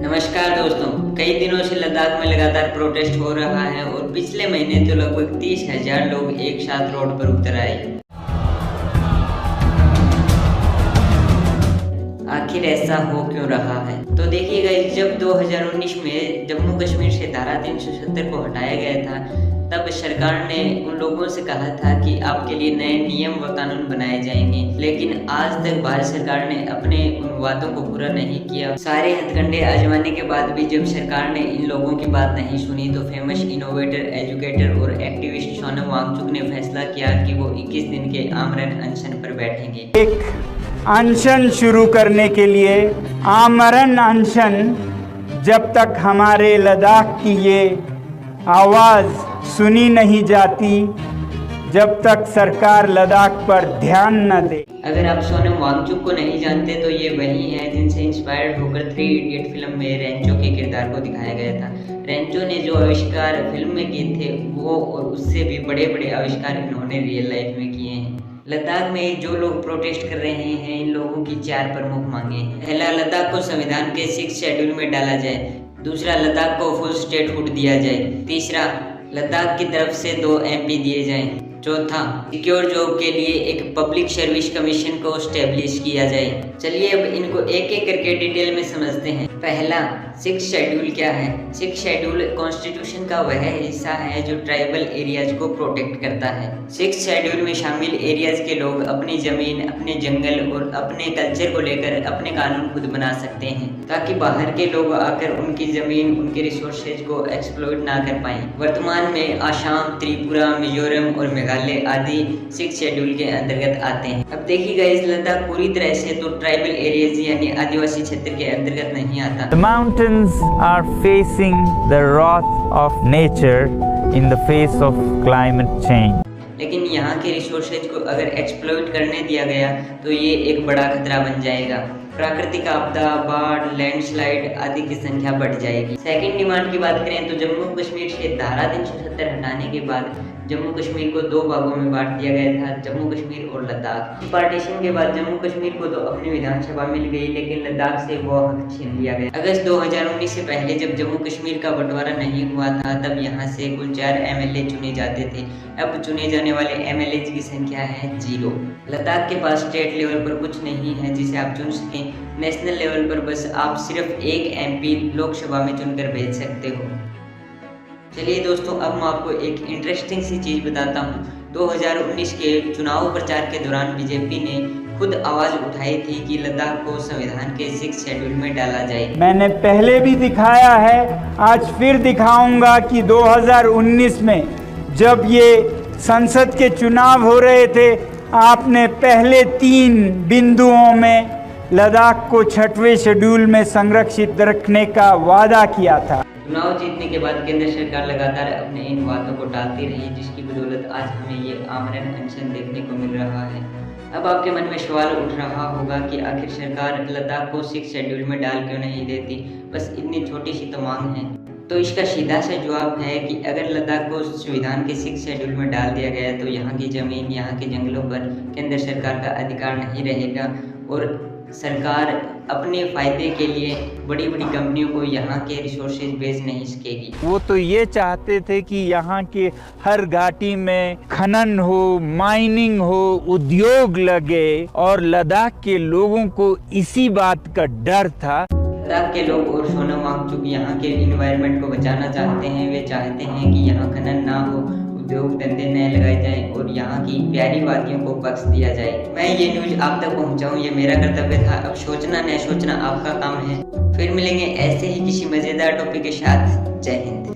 नमस्कार दोस्तों, कई दिनों से लद्दाख में लगातार प्रोटेस्ट हो रहा है और पिछले महीने तो लगभग 30,000 लोग एक साथ रोड पर उतर आए। आखिर ऐसा हो क्यों रहा है? तो देखिएगा, जब 2019 में जम्मू कश्मीर से धारा 370 को हटाया गया था, तब सरकार ने उन लोगों से कहा था कि आपके लिए नए नियम व कानून बनाए जाएंगे, लेकिन आज तक भारत सरकार ने अपने उन वादों को पूरा नहीं किया। सारे हथकंडे आजमाने के बाद भी जब सरकार ने इन लोगों की बात नहीं सुनी, तो फेमस इनोवेटर, एजुकेटर और एक्टिविस्ट सोनम वांगचुक ने फैसला किया कि वो 21 दिन के आमरण अनशन पर बैठेंगे। एक अनशन शुरू करने के लिए, आमरण अनशन, जब तक हमारे लद्दाख की ये आवाज़ सुनी नहीं जाती, जब तक सरकार लद्दाख पर ध्यान न दे। अगर आप सोनम वांगचुक को नहीं जानते तो ये वही है जिनसे इंस्पायर्ड होकर 3 इडियट फिल्म में रेंचो के किरदार को दिखाया गया था। रेंचो ने जो आविष्कार फिल्म में किए थे, वो और उससे भी बड़े बड़े आविष्कार इन्होंने रियल लाइफ में किए हैं। लद्दाख में जो लोग प्रोटेस्ट कर रहे हैं, इन लोगों की 4 प्रमुख मांगे हैं। पहला, लद्दाख को संविधान के 6 शेड्यूल में डाला जाए। दूसरा, लद्दाख को फुल स्टेटहुड दिया जाए। तीसरा, लद्दाख की तरफ से 2 MP दिए जाएं। चौथा, सिक्योर जॉब के लिए एक पब्लिक सर्विस कमीशन को स्टेब्लिश किया जाए। चलिए अब इनको एक एक करके डिटेल में समझते हैं। पहला, 6 शेड्यूल क्या है? 6 शेड्यूल कॉन्स्टिट्यूशन का वह हिस्सा है जो ट्राइबल एरियाज को प्रोटेक्ट करता है। 6 शेड्यूल में शामिल एरियाज के लोग अपनी जमीन, अपने जंगल और अपने कल्चर को लेकर अपने कानून खुद बना सकते हैं, ताकि बाहर के लोग आकर उनकी जमीन, उनके रिसोर्सेज को एक्सप्लॉइट ना कर पाएं। वर्तमान में आसाम, त्रिपुरा, मिजोरम और मेघालय आदि 6 शेड्यूल के अंतर्गत आते हैं। अब देखिएगा, इस लद्दाख पूरी तरह से तो ट्राइबल एरियाज यानी आदिवासी क्षेत्र के अंतर्गत नहीं आता। The mountains are facing the wrath of nature in the face of climate change. लेकिन यहाँ के रिसोर्सेज को अगर एक्सप्लॉइट करने दिया गया तो ये एक बड़ा खतरा बन जाएगा। प्राकृतिक आपदा, बाढ़, लैंडस्लाइड आदि की संख्या बढ़ जाएगी। सेकंड डिमांड की बात करें तो जम्मू कश्मीर से धारा 370 हटाने के बाद जम्मू कश्मीर को 2 भागों में बांट दिया गया था, जम्मू कश्मीर और लद्दाख। पार्टीशन के बाद जम्मू कश्मीर को तो अपनी विधानसभा मिल गई, लेकिन लद्दाख से वो हक छीन लिया गया। अगस्त 2019 से पहले जब जम्मू कश्मीर का बंटवारा नहीं हुआ था, तब यहाँ से कुल 4 MLA चुने जाते थे। अब चुने जाने वाले MLA की संख्या है 0। लद्दाख के पास स्टेट लेवल पर कुछ नहीं है जिसे आप चुन सकें। नेशनल लेवल पर बस आप सिर्फ एक MP लोकसभा में चुनकर भेज सकते हो। चलिए दोस्तों, अब मैं आपको एक इंटरेस्टिंग सी चीज़ बताता हूँ। 2019 के चुनाव प्रचार के दौरान बीजेपी ने खुद आवाज़ उठाई थी कि लद्दाख को संविधान के 6 शेड्यूल में डाला जाए। मैंने पहले भी दिखाया है, आज फिर दिखाऊंगा कि 2019 में जब ये संसद के चुनाव हो रहे थे, आपने पहले 3 बिंदुओं में लद्दाख को 6वें शेड्यूल में संरक्षित रखने का वादा किया था। चुनाव जीतने के बाद केंद्र सरकार लगातार अपने इन वादों को टालती रही, जिसकी बदौलत आज हमें ये आमरण अनशन देखने को मिल रहा है। अब आपके मन में सवाल उठ रहा होगा कि आखिर सरकार लद्दाख को 6 शेड्यूल में डाल क्यों नहीं देती? बस इतनी छोटी सी तो मांग है। तो इसका सीधा सा जवाब है कि अगर लद्दाख को संविधान के 6 शेड्यूल में डाल दिया गया तो यहाँ की ज़मीन, यहाँ के जंगलों पर केंद्र सरकार का अधिकार नहीं रहेगा और सरकार अपने फ़ायदे के लिए बड़ी बड़ी कंपनियों को यहाँ के रिसोर्सेज बेच नहीं सकेगी। वो तो ये चाहते थे कि यहाँ के हर घाटी में खनन हो, माइनिंग हो, उद्योग लगे, और लद्दाख के लोगों को इसी बात का डर था। लद्दाख के लोग और सोनम वांगचुक यहाँ के इन्वायरमेंट को बचाना चाहते हैं। वे चाहते हैं कि यहाँ खनन ना हो, उद्योग धंधे नए लगाए जाएं और यहाँ की प्यारी वादियों को बख्श दिया जाए। मैं ये न्यूज़ आप तक पहुँचाऊँ, ये मेरा कर्तव्य था। अब सोचना न सोचना आपका काम है। फिर मिलेंगे ऐसे ही किसी मज़ेदार टॉपिक के साथ। जय हिंद।